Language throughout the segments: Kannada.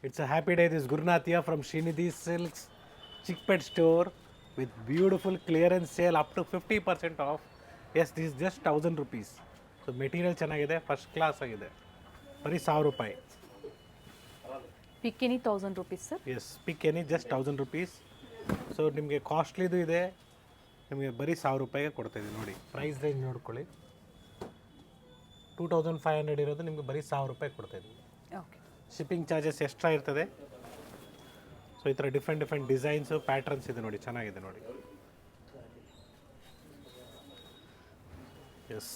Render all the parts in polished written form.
It's a happy day. This is Gurunath here from Srinidhi Silks Chickpet store with beautiful clearance sale up to 50% off. Yes, this is just 1000 rupees. So material ಚೆನ್ನಾಗಿದೆ, ಫಸ್ಟ್ ಕ್ಲಾಸ್ ಆಗಿದೆ. ಬರೀ 1000 ರೂಪಾಯಿ. Pick any 1000 rupees sir. Yes, pick any just 1000 rupees. So ನಿಮಗೆ ಕಾಸ್ಟ್ಲಿದು ಇದೆ, ನಿಮಗೆ ಬರೀ 1000 ರೂಪಾಯಿಗೆ ಕೊಡ್ತಾ ಇದ್ದೀವಿ ನೋಡಿ. ಪ್ರೈಸ್ ರೇಂಜ್ ನೋಡ್ಕೊಳ್ಳಿ. 2500 ಇರೋದು ನಿಮಗೆ ಬರೀ 1000 ರೂಪಾಯಿ ಕೊಡ್ತಾ ಇದ್ದೀವಿ. ಓಕೆ. ಶಿಪ್ಪಿಂಗ್ ಚಾರ್ಜಸ್ ಎಕ್ಸ್ಟ್ರಾ ಇರ್ತದೆ. ಸೊ ಈ ಥರ ಡಿಫ್ರೆಂಟ್ ಡಿಸೈನ್ಸು ಪ್ಯಾಟ್ರನ್ಸ್ ಇದೆ ನೋಡಿ, ಚೆನ್ನಾಗಿದೆ ನೋಡಿ. ಎಸ್,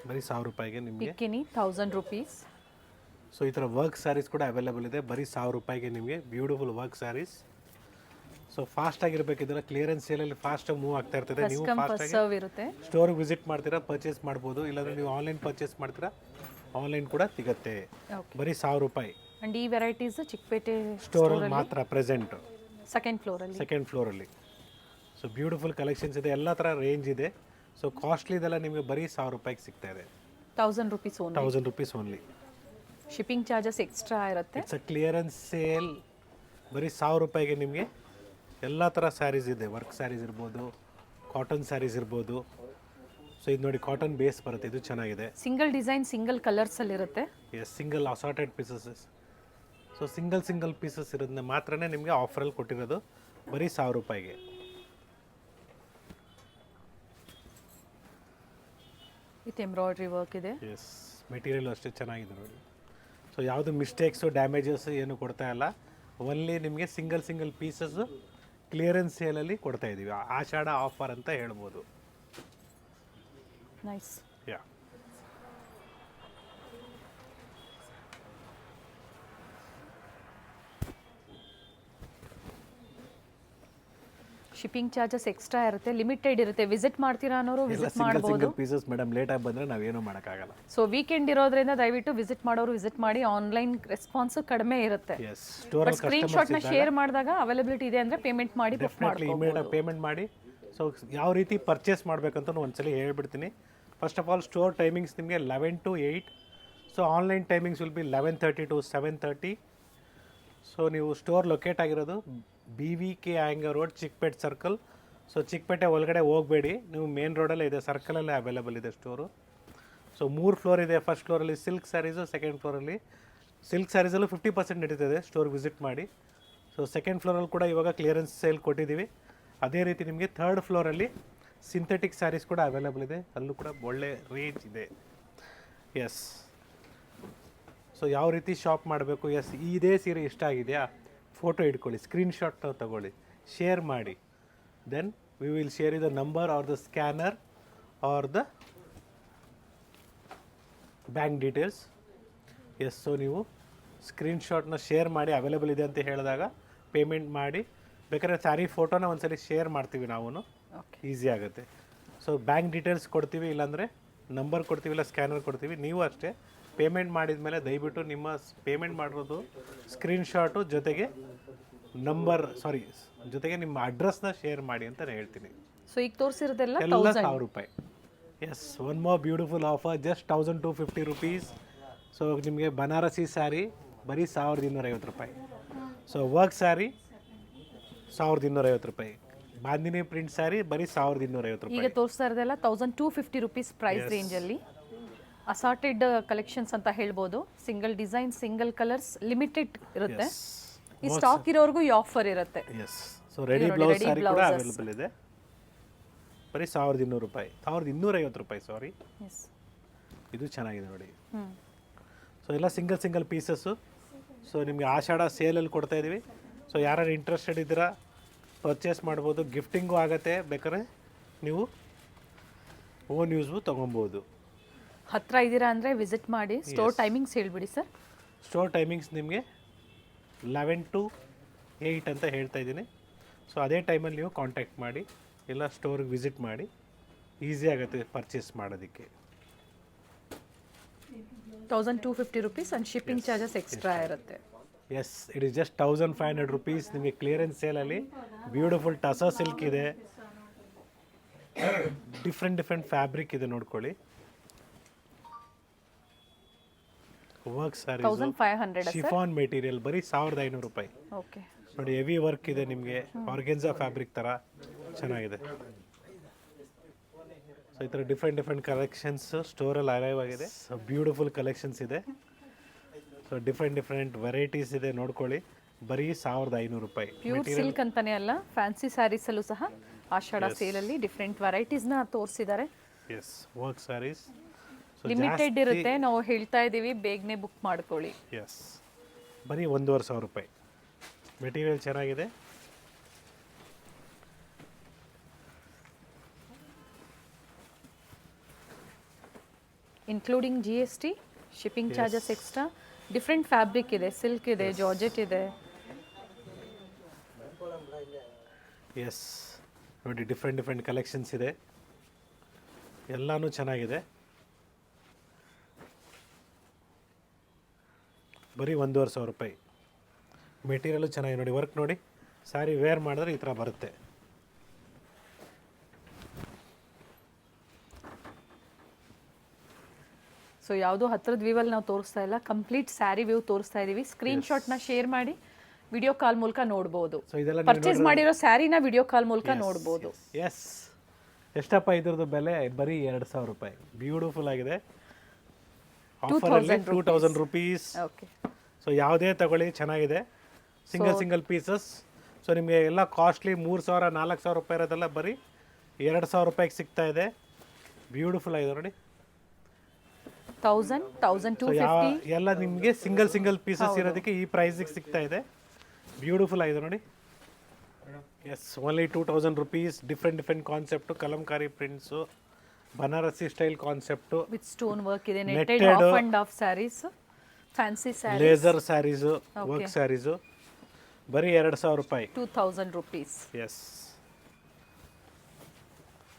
ಬರೀ 1000 ರೂಪಾಯಿಗೆ ನಿಮಗೆ ಪಿಕ್ ಎನಿ 1000 rupees. ಸೊ ಈ ಥರ ವರ್ಕ್ ಸ್ಯಾರೀಸ್ ಕೂಡ ಅವೈಲೇಬಲ್ ಇದೆ. ಬರೀ 1000 ರೂಪಾಯಿಗೆ ನಿಮಗೆ beautiful work sarees. So fast ಆಗಿರಬೇಕಿದ್ರೆ ಕ್ಲಿಯರೆನ್ಸ್ ಸೇಲಲ್ಲಿ ಫಾಸ್ಟಾಗಿ ಮೂವ್ ಆಗ್ತಾ ಇರ್ತದೆ. ನೀವು ಫಾಸ್ಟಾಗಿ ಸರ್ವ್ ಇರುತ್ತೆ. ಸ್ಟೋರ್ಗೆ ವಿಸಿಟ್ ಮಾಡ್ತೀರಾ, ಪರ್ಚೇಸ್ ಮಾಡ್ಬೋದು. ಇಲ್ಲಾಂದರೆ ನೀವು ಆನ್ಲೈನ್ ಪರ್ಚೇಸ್ ಮಾಡ್ತೀರಾ, ಆನ್ಲೈನ್ ಕೂಡ ಸಿಗುತ್ತೆ. ಬರೀ 1000 ರೂಪಾಯಿ. ಅಂಡ್ ಈ ವೆರೈಟೀಸ್ ಚಿಕ್ಕಪೇಟೆ ಸ್ಟೋರಲ್ಲಿ ಮಾತ್ರ ಪ್ರೆಸೆಂಟ್, ಸೆಕೆಂಡ್ ಫ್ಲೋರಲ್ಲಿ. ಸೊ ಬ್ಯೂಟಿಫುಲ್ ಕಲೆಕ್ಷನ್ಸ್ ಇದೆ, ಎಲ್ಲ ಥರ ರೇಂಜ್ ಇದೆ. ಸೊ ಕಾಸ್ಟ್ಲಿದೆಲ್ಲ ನಿಮಗೆ ಬರೀ 1000 ರೂಪಾಯಿಗೆ ಸಿಗ್ತಾ ಇದೆ. 1000 rupees only. 1000 rupees only. Shipping charges extra ಇರುತ್ತೆ. It's a clearance sale. ಬರೀ 1000 ರೂಪಾಯಿಗೆ ನಿಮಗೆ ಎಲ್ಲ ಥರ ಸ್ಯಾರೀಸ್ ಇದೆ. ವರ್ಕ್ ಸ್ಯಾರೀಸ್ ಇರ್ಬೋದು, ಕಾಟನ್ ಸ್ಯಾರೀಸ್ ಇರ್ಬೋದು. ಸೊ ಇದು ನೋಡಿ, ಕಾಟನ್ ಬೇಸ್ ಬರುತ್ತೆ, ಇದು ಚೆನ್ನಾಗಿದೆ. ಸಿಂಗಲ್ ಡಿಸೈನ್ ಸಿಂಗಲ್ ಕಲರ್ಸಲ್ಲಿ ಇರುತ್ತೆ. Yes, single assorted pieces. So single pieces ಇರೋದನ್ನ ಮಾತ್ರನೇ ನಿಮಗೆ ಆಫರಲ್ಲಿ ಕೊಟ್ಟಿರೋದು ಬರೀ 1000 ರೂಪಾಯಿಗೆ. ವಿತ್ ಎಂಬ್ರಾಯ್ಡ್ರಿ ವರ್ಕ್ ಇದೆ. ಎಸ್, ಮೆಟೀರಿಯಲ್ ಅಷ್ಟೇ ಚೆನ್ನಾಗಿದೆ ನೋಡಿ. ಸೊ ಯಾವುದು ಮಿಸ್ಟೇಕ್ಸು ಡ್ಯಾಮೇಜಸ್ ಏನು ಕೊಡ್ತಾ ಇಲ್ಲ. ಓನ್ಲಿ ನಿಮಗೆ ಸಿಂಗಲ್ ಪೀಸಸ್ಸು ಕ್ಲಿಯರೆನ್ಸ್ ಸೇಲಲ್ಲಿ ಕೊಡ್ತಾ ಇದ್ದೀವಿ. ಆಷಾಢ ಆಫರ್ ಅಂತ ಹೇಳ್ಬೋದು. ನೈಸ್. ಯಾ, ಶಿಪ್ಪಿಂಗ್ ಚಾರ್ಜಸ್ ಎಕ್ಸ್ಟ್ರಾ ಇರುತ್ತೆ, ಲಿಮಿಟೆಡ್ ಇರುತ್ತೆ. ವಿಸಿಟ್ ಮಾಡ್ತೀರಾ ಅನ್ನೋರು ವಿಸಿಟ್ ಮಾಡಬಹುದು. ಸಿಂಗಲ್ ಪೀಸಸ್ ಮೇಡಮ್, ಲೇಟಾಗಿ ಬಂದರೆ ನಾವೇನು ಮಾಡೋಕ್ಕಾಗಲ್ಲ. ಸೊ ವೀಕೆಂಡ್ ಇರೋದ್ರಿಂದ ದಯವಿಟ್ಟು ವಿಸಿಟ್ ಮಾಡೋರು ವಿಸಿಟ್ ಮಾಡಿ. ಆನ್ಲೈನ್ ರೆಸ್ಪಾನ್ಸ್ ಕಡಿಮೆ ಇರುತ್ತೆ. ಎಸ್, ಸ್ಟೋರಲ್ಲಿ ಸ್ಕ್ರೀನ್ ಶಾಟ್ನ ಶೇರ್ ಮಾಡಿದಾಗ ಅವೈಲಬಿಲಿಟಿ ಇದೆ ಅಂದರೆ ಪೇಮೆಂಟ್ ಮಾಡಿ ಬುಕ್ ಡೆಫಿನೆಟ್ಲಿ ಇಮಿಡಿಯೇಟ್ ಪೇಮೆಂಟ್ ಮಾಡಿ. ಸೊ ಯಾವ ರೀತಿ ಪರ್ಚೇಸ್ ಮಾಡಬೇಕಂತ ಒಂದ್ಸಲಿ ಹೇಳ್ಬಿಡ್ತೀನಿ. First of all, store timings ನಿಮಗೆ 11 to 8. So online timings will be 11:30 to 7:30. So ನೀವು ಸ್ಟೋರ್ ಲೊಕೇಟ್ ಆಗಿರೋದು BVK Iyengar road, Chickpete circle. So Chickpete ಒಳಗಡೆ ಹೋಗಬೇಡಿ, ನೀವು ಮೇನ್ ರೋಡಲ್ಲೇ ಇದೆ, ಸರ್ಕಲಲ್ಲೇ ಅವೈಲೇಬಲ್ ಇದೆ ಸ್ಟೋರು. ಸೊ 3 ಫ್ಲೋರ್ ಇದೆ. ಫಸ್ಟ್ ಫ್ಲೋರಲ್ಲಿ ಸಿಲ್ಕ್ ಸ್ಯಾರೀಸು, ಸೆಕೆಂಡ್ ಫ್ಲೋರಲ್ಲಿ ಸಿಲ್ಕ್ ಸ್ಯಾರೀಸಲ್ಲೂ 50% ನಡೀತದೆ. ಸ್ಟೋರ್ ವಿಸಿಟ್ ಮಾಡಿ. ಸೊ ಸೆಕೆಂಡ್ ಫ್ಲೋರಲ್ಲಿ ಕೂಡ ಇವಾಗ ಕ್ಲಿಯರೆನ್ಸ್ ಸೇಲ್ ಕೊಟ್ಟಿದ್ದೀವಿ. ಅದೇ ರೀತಿ ನಿಮಗೆ ಥರ್ಡ್ ಫ್ಲೋರಲ್ಲಿ ಸಿಂಥೆಟಿಕ್ ಸ್ಯಾರೀಸ್ ಕೂಡ ಅವೈಲೇಬಲ್ ಇದೆ, ಅಲ್ಲೂ ಕೂಡ ಒಳ್ಳೆ ರೇಂಜ್ ಇದೆ. ಎಸ್, ಸೊ ಯಾವ ರೀತಿ ಶಾಪ್ ಮಾಡಬೇಕು. ಎಸ್, ಇದೇ ಸೀರೆ ಇಷ್ಟ ಆಗಿದೆಯಾ, ಫೋಟೋ ಇಟ್ಕೊಳ್ಳಿ, ಸ್ಕ್ರೀನ್ಶಾಟ್ ತಗೊಳ್ಳಿ, ಶೇರ್ ಮಾಡಿ. Then we will share the number or the scanner or the bank details. Yes, so ನೀವು ಸ್ಕ್ರೀನ್ಶಾಟ್ನ ಶೇರ್ ಮಾಡಿ, ಅವೈಲೇಬಲ್ ಇದೆ ಅಂತ ಹೇಳಿದಾಗ ಪೇಮೆಂಟ್ ಮಾಡಿ. ಬೇಕಾದ್ರೆ ಸ್ಯಾರಿ ಫೋಟೋನ ಒಂದ್ಸಲಿ ಶೇರ್ ಮಾಡ್ತೀವಿ ನಾವು, ಈಸಿ ಆಗುತ್ತೆ. ಸೊ ಬ್ಯಾಂಕ್ ಡೀಟೇಲ್ಸ್ ಕೊಡ್ತೀವಿ, ಇಲ್ಲಾಂದರೆ ನಂಬರ್ ಕೊಡ್ತೀವಿ, ಇಲ್ಲ ಸ್ಕ್ಯಾನರ್ ಕೊಡ್ತೀವಿ. ನೀವು ಅಷ್ಟೇ ಪೇಮೆಂಟ್ ಮಾಡಿದ ಮೇಲೆ ದಯವಿಟ್ಟು ನಿಮ್ಮ ಪೇಮೆಂಟ್ ಮಾಡಿರೋದು ಸ್ಕ್ರೀನ್ಶಾಟು ಜೊತೆಗೆ ಜೊತೆಗೆ ನಿಮ್ಮ ಅಡ್ರೆಸ್ನ ಶೇರ್ ಮಾಡಿ ಅಂತ ನಾನು ಹೇಳ್ತೀನಿ. ಸೊ ಈಗ ತೋರಿಸಿರೋದೆಲ್ಲ ಎಲ್ಲ 1000 ರೂಪಾಯಿ. Yes, one more beautiful offer, just 1250 rupees. So ನಿಮಗೆ ಬನಾರಸಿ ಸ್ಯಾರಿ ಬರೀ 1250 ರೂಪಾಯಿ. ಸೊ ವರ್ಕ್ ಸ್ಯಾರಿ 1250 ರೂಪಾಯಿ. ಬಾಂದಿನಿ ಪ್ರಿಂಟ್ ಸ್ಯಾರಿ ಬರೀ 1250 ರೂಪಾಯಿ. ಈಗ ತೋರಿಸ್ತಾ ಇರೋದೆಲ್ಲ 1250 rupees ಪ್ರೈಸ್ ರೇಂಜಲ್ಲಿ. ಅಸಾರ್ಟೆಡ್ ಕಲೆಕ್ಷನ್ಸ್ ಅಂತ ಹೇಳ್ಬೋದು. Single design single colours limited ಇರುತ್ತೆ. ಈ ಸ್ಟಾಕ್ ಇರೋರ್ಗೂ ಈ ಆಫರ್ ಇರುತ್ತೆ. Yes, so ready blouse sari ಕೂಡ ಅವೈಲೇಬಲ್ ಇದೆ. ಬರೀ 1200 ರೂಪಾಯಿ, 1250 ರೂಪಾಯಿ, ಸಾರಿ. ಇದು ಚೆನ್ನಾಗಿದೆ ನೋಡಿ. ಸೊ ಎಲ್ಲ ಸಿಂಗಲ್ ಪೀಸಸ್ಸು. ಸೊ ನಿಮಗೆ ಆಷಾಢ ಸೇಲಲ್ಲಿ ಕೊಡ್ತಾ ಇದ್ದೀವಿ. ಸೊ ಯಾರು ಇಂಟ್ರೆಸ್ಟೆಡ್ ಇದ್ದೀರಾ ಪರ್ಚೇಸ್ ಮಾಡ್ಬೋದು. ಗಿಫ್ಟಿಂಗು ಆಗುತ್ತೆ, ಬೇಕಾದ್ರೆ ನೀವು ಓನ್ ಯೂಸ್ಗೂ ತೊಗೊಬೋದು. ಹತ್ರ ಇದ್ದೀರಾ ಅಂದರೆ ವಿಸಿಟ್ ಮಾಡಿ. ಸ್ಟೋರ್ ಟೈಮಿಂಗ್ಸ್ ಹೇಳ್ಬಿಡಿ ಸರ್. ಸ್ಟೋರ್ ಟೈಮಿಂಗ್ಸ್ ನಿಮಗೆ 11 to 8 ಅಂತ ಹೇಳ್ತಾ ಇದ್ದೀನಿ. ಸೊ ಅದೇ ಟೈಮಲ್ಲಿ ನೀವು ಕಾಂಟ್ಯಾಕ್ಟ್ ಮಾಡಿ, ಇಲ್ಲ ಸ್ಟೋರ್ಗೆ ವಿಸಿಟ್ ಮಾಡಿ. ಈಸಿ ಆಗುತ್ತೆ ಪರ್ಚೇಸ್ ಮಾಡೋದಕ್ಕೆ. 1250 rupees and shipping charges extra ಇರುತ್ತೆ. Yes, it is just 1500 rupees. ನಿಮಗೆ ಕ್ಲಿಯರೆನ್ಸ್ ಸೇಲಲ್ಲಿ ಬ್ಯೂಟಿಫುಲ್ ಟಸಾ ಸಿಲ್ಕ್ ಇದೆ, ಡಿಫ್ರೆಂಟ್ ಫ್ಯಾಬ್ರಿಕ್ ಇದೆ ನೋಡ್ಕೊಳ್ಳಿ. Work sarees 1500 sir. Chiffon material ಬರೀ 1500 ರೂಪಾಯಿ. ಓಕೆ. ನೋಡಿ ಹೆವಿ ವರ್ಕ್ ಇದೆ ನಿಮಗೆ, ಆರ್ಗೆನ್ಸಾ ಫ್ಯಾಬ್ರಿಕ್ ಥರ ಚೆನ್ನಾಗಿದೆ. ಸೊ ಈ ಥರ ಡಿಫ್ರೆಂಟ್ ಕಲೆಕ್ಷನ್ಸ್ ಸ್ಟೋರಲ್ಲಿ ಅರೈವ್ ಆಗಿದೆ. ಸೊ ಬ್ಯೂಟಿಫುಲ್ ಕಲೆಕ್ಷನ್ಸ್ ಇದೆ. ಸೊ ಡಿಫ್ರೆಂಟ್ ವೆರೈಟೀಸ್ ಇದೆ, ನೋಡ್ಕೊಳ್ಳಿ. ಬರೀ 1500 ರೂಪಾಯಿ. ಪ್ಯೂರ್ ಸಿಲ್ಕ್ ಅಂತಾನೆ ಅಲ್ಲ, ಫ್ಯಾನ್ಸಿ ಸ್ಯಾರೀಸಲ್ಲೂ ಸಹ ಆಷಾಢ ಸೇಲಲ್ಲಿ ಡಿಫ್ರೆಂಟ್ ವೆರೈಟೀಸ್ನ ತೋರಿಸಿದ್ದಾರೆ. ಎಸ್, ವರ್ಕ್ ಸ್ಯಾರೀಸ್ ಲಿಮಿಟೆಡ್ ಇರುತ್ತೆ, ನಾವು ಹೇಳ್ತಾ ಇದ್ದೀವಿ ಬೇಗನೆ ಬುಕ್ ಮಾಡ್ಕೊಳ್ಳಿ. ಎಸ್, ಬರೀ 1500 ರೂಪಾಯಿ. ಮೆಟೀರಿಯಲ್ ಚೆನ್ನಾಗಿದೆ. Including GST, shipping charges extra. Different fabric ಇದೆ, ಸಿಲ್ಕ್ ಇದೆ, ಜಾರ್ಜೆಟ್ ಇದೆ. ಎಸ್, ನೋಡಿ ಡಿಫ್ರೆಂಟ್ ಕಲೆಕ್ಷನ್ಸ್ ಇದೆ, ಎಲ್ಲನೂ ಚೆನ್ನಾಗಿದೆ. ಬರೀ 1500 ರೂಪಾಯಿ. ಮೆಟೀರಿಯಲು ಚೆನ್ನಾಗಿದೆ ನೋಡಿ, ವರ್ಕ್ ನೋಡಿ. ಸ್ಯಾರಿ ವೇರ್ ಮಾಡಿದ್ರೆ ಈ ಥರ ಬರುತ್ತೆ. ಸೊ ಯಾವುದೋ ಹತ್ರದ ವ್ಯೂವಲ್ಲಿ ನಾವು ತೋರಿಸ್ತಾ ಇಲ್ಲ, ಕಂಪ್ಲೀಟ್ ಸ್ಯಾರಿ ವ್ಯೂ ತೋರಿಸ್ತಾ ಇದ್ದೀವಿ. ಸ್ಕ್ರೀನ್ಶಾಟ್ನ ಶೇರ್ ಮಾಡಿ ವಿಡಿಯೋ ಕಾಲ್ ಮೂಲಕ ನೋಡ್ಬೋದು. ಸೊ ಇದೆಲ್ಲ ಪರ್ಚೇಸ್ ಮಾಡಿರೋ ಸ್ಯಾರಿನ ವಿಡಿಯೋ ಕಾಲ್ ಮೂಲಕ ನೋಡ್ಬೋದು. ಎಸ್, ಎಷ್ಟಪ್ಪ ಇದ್ರದ್ದು ಬೆಲೆ? ಬರೀ 2000 ರೂಪಾಯಿ. ಬ್ಯೂಟಿಫುಲ್ ಆಗಿದೆ. ಆಫರಲ್ಲಿ 2000 ರೂಪೀಸ್. ಓಕೆ. ಸೊ ಯಾವುದೇ ತಗೊಳ್ಳಿ, ಚೆನ್ನಾಗಿದೆ. Single pieces. ಸೊ ನಿಮಗೆ ಎಲ್ಲ ಕಾಸ್ಟ್ಲಿ 3000 4000 ರೂಪಾಯಿ ಇರೋದೆಲ್ಲ ಬರೀ 2000 ರೂಪಾಯಿಗೆ ಸಿಗ್ತಾ ಇದೆ. ಬ್ಯೂಟಿಫುಲ್ ಆಗಿದೆ ನೋಡಿ. 1000, 1250 ಎಲ್ಲ ನಿಮಗೆ ಸಿಂಗಲ್ ಪೀಸಸ್ ಇರೋದಕ್ಕೆ ಈ ಪ್ರೈಸಿಗೆ ಸಿಗ್ತಾ ಇದೆ. ಬ್ಯೂಟಿಫುಲ್ ಆಗಿದೆ ನೋಡಿ. Yes, only 2000 rupees. Different concept, Kalamkari prints, Banarasi style concept, with stone work ಇದೆ, netted half and half sarees, fancy sarees, laser sarees, work sarees, ಬರೀ 2000 ರೂಪಾಯಿ. 2000 ರೂಪೀಸ್. ಎಸ್.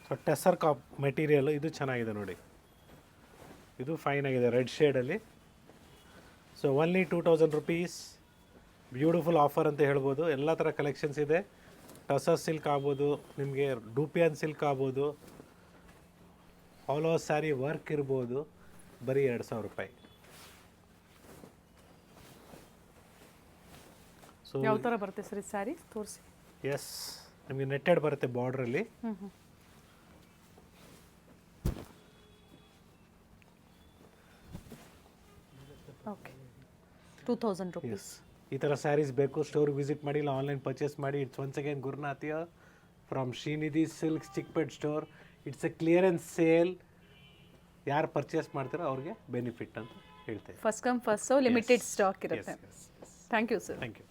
ಸೊ ಟೆಸರ್ ಕಾಪ್ ಮೆಟೀರಿಯಲ್ ಇದು ಚೆನ್ನಾಗಿದೆ ನೋಡಿ. ಇದು ಫೈನ್ ಆಗಿದೆ, ರೆಡ್ ಶೇಡಲ್ಲಿ. So only 2000 rupees. Beautiful offer ಅಂತ ಹೇಳ್ಬೋದು. ಎಲ್ಲ ಥರ ಕಲೆಕ್ಷನ್ಸ್ ಇದೆ. ಟಸರ್ ಸಿಲ್ಕ್ ಆಗ್ಬೋದು, ನಿಮಗೆ ಡೂಪಿಯನ್ ಸಿಲ್ಕ್ ಆಗ್ಬೋದು, ಆಲ್ ಓವರ್ ಸ್ಯಾರಿ ವರ್ಕ್ ಇರ್ಬೋದು. ಬರೀ 2000 ರೂಪಾಯಿ. ಸೊ ಯಾವ ಥರ ಬರುತ್ತೆ ಸರ್ ಈ ಸ್ಯಾರಿ ತೋರಿಸಿ. ಎಸ್, ನಿಮಗೆ ನೆಟ್ಟೆಡ್ ಬರುತ್ತೆ ಬಾರ್ಡ್ರಲ್ಲಿ. ಓಕೆ. 2000 ರೂಪೀಸ್. ಈ ಥರ ಸ್ಯಾರೀಸ್ ಬೇಕು, ಸ್ಟೋರ್ಗೆ ವಿಸಿಟ್ ಮಾಡಿ, ಇಲ್ಲ ಆನ್ಲೈನ್ ಪರ್ಚೇಸ್ ಮಾಡಿ. ಇಟ್ಸ್ ಒನ್ಸ್ ಅಗೇನ್ ಗುರುನಾಥಿಯ from Shrinidhi silks Chickpet store. It's a clearance sale. ಯಾರು ಪರ್ಚೇಸ್ ಮಾಡ್ತಾರೋ ಅವ್ರಿಗೆ ಬೆನಿಫಿಟ್ ಅಂತ ಹೇಳ್ತೇವೆ. First come first serve, limited stock ಇರುತ್ತೆ. Thank you sir. Thank you.